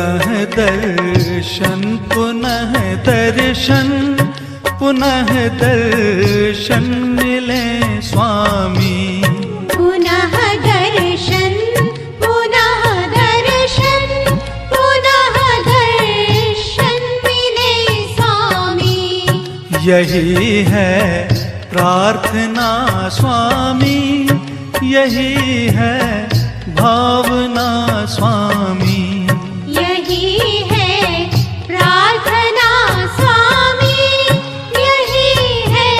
पुनः दर्शन पुनः दर्शन पुनः दर्शन मिले स्वामी। पुनः दर्शन पुनः दर्शन पुनः दर्शन मिले स्वामी। यही है प्रार्थना स्वामी, यही है भावना स्वामी। यही है प्रार्थना स्वामी, यही है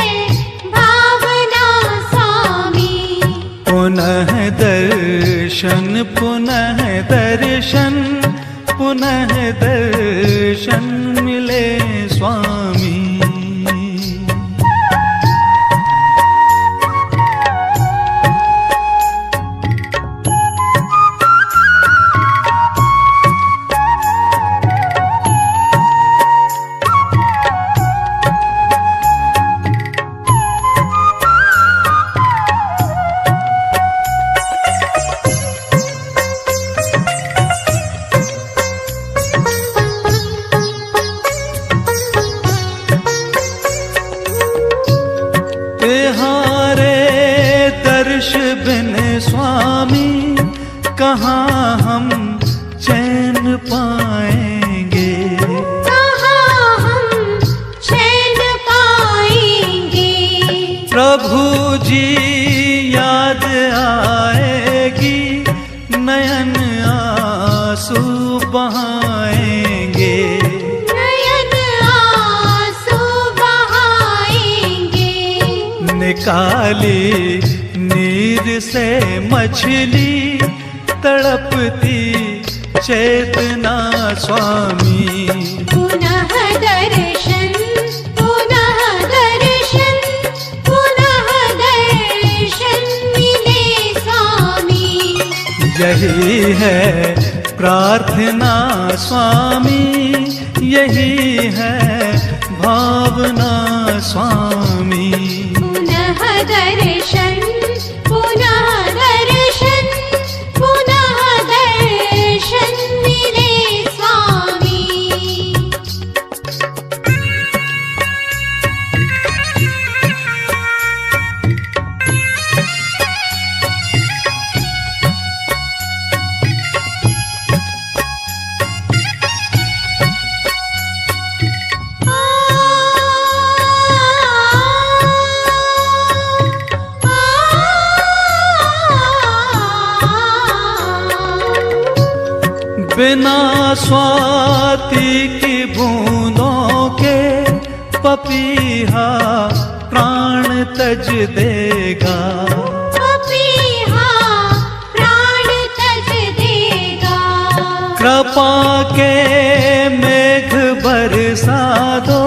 भावना स्वामी। पुनः दर्शन पुनः दर्शन पुनः दर्शन मिले स्वामी। तिहारे दर्श बिन स्वामी कहाँ हम चैन पाएंगे। कहाँ हम चैन पाएंगे। प्रभु जी याद आएगी, नयन आंसू बहाएंगे। नयन आंसू बहाएंगे। निकाली नीर से मछली तड़पती चेतना स्वामी। पुनः दर्शन पुनः दर्शन पुनः दर्शन मिले स्वामी। यही है प्रार्थना स्वामी, यही है भावना स्वामी। पुनः दर्शन पुनः दर्शन पुनः दर्शन मिले स्वामी। बिना स्वाति की बूंदों के पपीहा प्राण तज देगा। पपीहा प्राण तज देगा। कृपा के मेघ बरसा दो,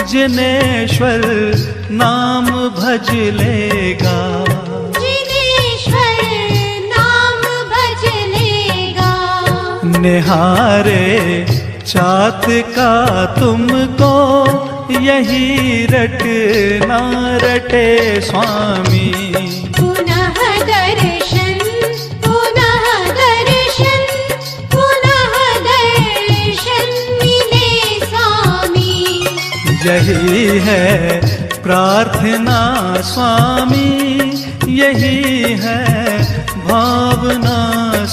जिनेश्वर नाम भज लेगा। निहारे चात का तुमको यही रट ना रटे स्वामी। पुनः दर्शन पुनः दर्शन पुनः दर्शन मिले स्वामी। यही है प्रार्थना स्वामी, यही है भावना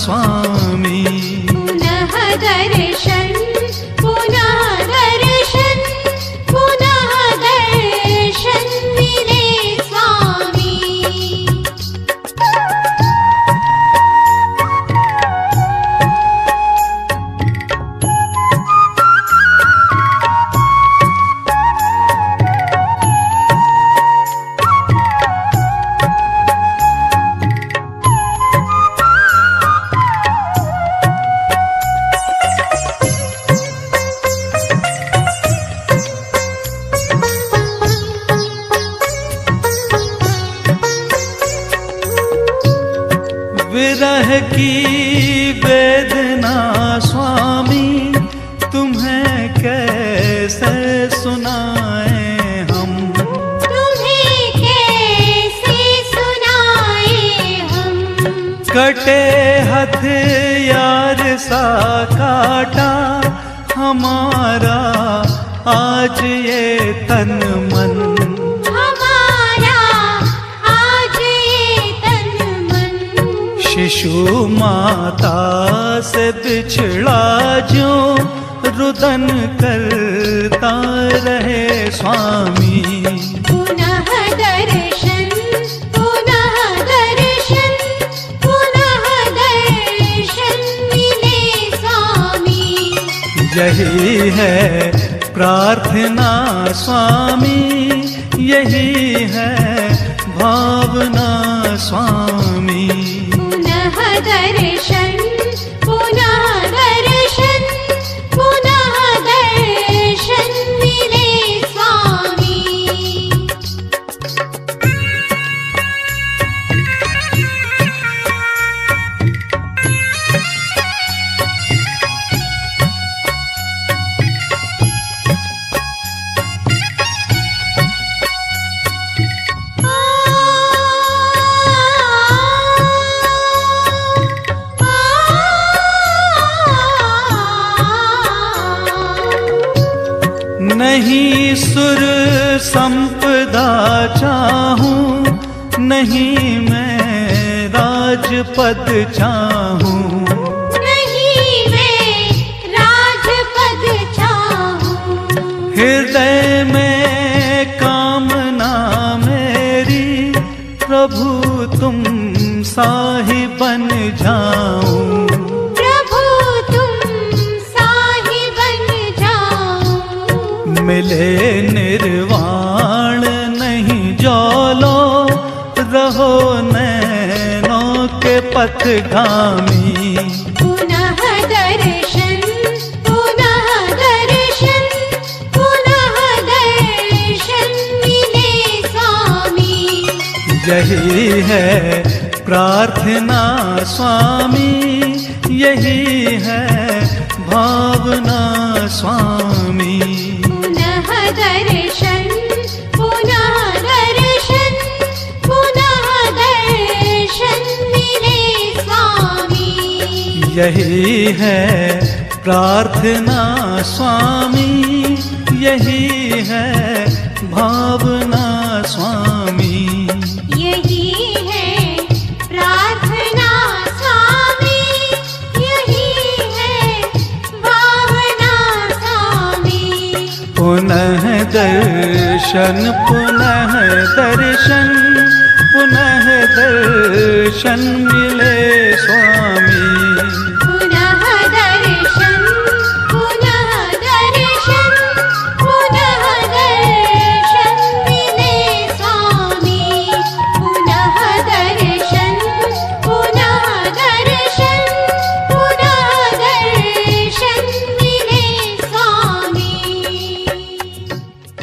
स्वामी। दर्शन पुनः दर्शन पुनः दर्शन मिले स्वामी। विरह की वेदना स्वामी तुम्हें कैसे सुनाएं हम। तुम्हें कैसे सुनाएं हम। कटे हथियार सा काटा हमारा आज ये तन मन, हमारा आज ये तन मन। शिशु माता से बिछड़ा जो रुदन करता रहे स्वामी। पुनः दर्शन, पुनः दर्शन, पुनः दर्शन मिले स्वामी। यही है प्रार्थना स्वामी, यही है भावना स्वामी। पुनः दर्शन, पुनः दर्शन, पुनः दर्शन मिले स्वामी। नहीं सुर संपदा चाहूं, नहीं मैं राजपद चाहूं, नहीं मैं राजपद चाहूं। हृदय में कामना मेरी प्रभु तुम साहि बन जाऊं। प्रभु तुम साहि बन जाओ। मिले निर्वाण नहीं जौलो, रहो नैनों के पथगामी। पुनः दर्शन, पुनः दर्शन, पुनः दर्शन मिले स्वामी। यही है प्रार्थना स्वामी, यही है भावना स्वामी। पुनः दर्शन, पुनः दर्शन, पुनः दर्शन मिले स्वामी। यही है प्रार्थना स्वामी, यही है भावना स्वामी। यही है प्रार्थना स्वामी, यही है भावना स्वामी। पुनः दर्शन, पुनः दर्शन, पुनः दर्शन मिले स्वामी।